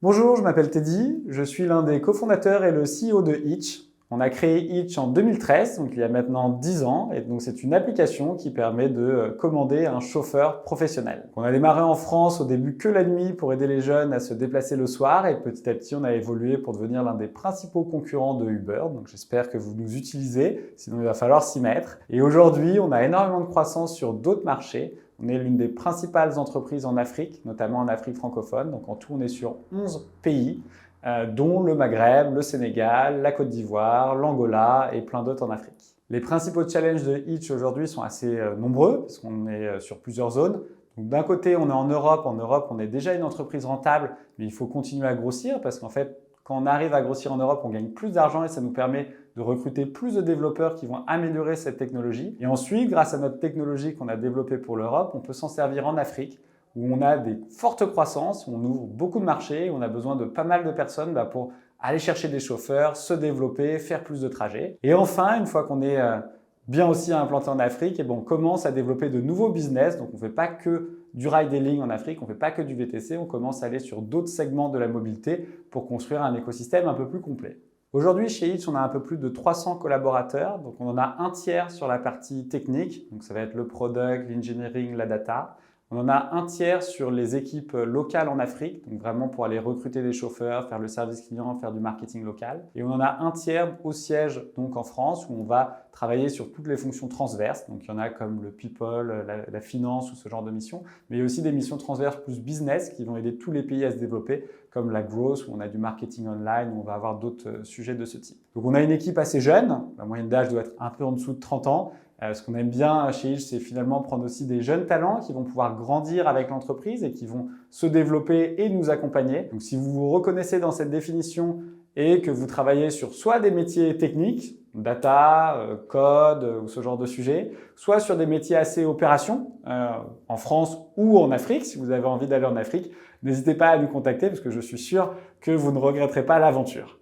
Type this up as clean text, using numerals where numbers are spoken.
Bonjour, je m'appelle Teddy, je suis l'un des cofondateurs et le CEO de Hitch. On a créé Hitch en 2013, donc il y a maintenant 10 ans, et donc c'est une application qui permet de commander un chauffeur professionnel. On a démarré en France au début que la nuit pour aider les jeunes à se déplacer le soir, et petit à petit on a évolué pour devenir l'un des principaux concurrents de Uber, donc j'espère que vous nous utilisez, sinon il va falloir s'y mettre. Et aujourd'hui on a énormément de croissance sur d'autres marchés. On est l'une des principales entreprises en Afrique, notamment en Afrique francophone. Donc en tout, on est sur 11 pays, dont le Maghreb, le Sénégal, la Côte d'Ivoire, l'Angola et plein d'autres en Afrique. Les principaux challenges de Hitch aujourd'hui sont assez nombreux, parce qu'on est sur plusieurs zones. D'un côté, on est en Europe. En Europe, on est déjà une entreprise rentable, mais il faut continuer à grossir parce qu'en fait, quand on arrive à grossir en Europe, on gagne plus d'argent et ça nous permet de recruter plus de développeurs qui vont améliorer cette technologie. Et ensuite, grâce à notre technologie qu'on a développée pour l'Europe, on peut s'en servir en Afrique où on a des fortes croissances, où on ouvre beaucoup de marchés, où on a besoin de pas mal de personnes pour aller chercher des chauffeurs, se développer, faire plus de trajets. Et enfin, une fois qu'on est bien aussi implanté en Afrique, on commence à développer de nouveaux business. Donc on ne fait pas que du ride-hailing en Afrique, on ne fait pas que du VTC, on commence à aller sur d'autres segments de la mobilité pour construire un écosystème un peu plus complet. Aujourd'hui, chez Hitch, on a un peu plus de 300 collaborateurs. Donc on en a un tiers sur la partie technique, donc ça va être le product, l'engineering, la data. On en a un tiers sur les équipes locales en Afrique, donc vraiment pour aller recruter des chauffeurs, faire le service client, faire du marketing local. Et on en a un tiers au siège, donc en France, où on va travailler sur toutes les fonctions transverses. Donc il y en a comme le people, la finance ou ce genre de missions, mais il y a aussi des missions transverses plus business qui vont aider tous les pays à se développer, comme la growth, où on a du marketing online, où on va avoir d'autres sujets de ce type. Donc on a une équipe assez jeune, la moyenne d'âge doit être un peu en dessous de 30 ans. Ce qu'on aime bien chez Hitch, c'est finalement prendre aussi des jeunes talents qui vont pouvoir grandir avec l'entreprise et qui vont se développer et nous accompagner. Donc si vous vous reconnaissez dans cette définition et que vous travaillez sur soit des métiers techniques, data, code ou ce genre de sujet, soit sur des métiers assez opération, en France ou en Afrique, si vous avez envie d'aller en Afrique, n'hésitez pas à nous contacter parce que je suis sûr que vous ne regretterez pas l'aventure.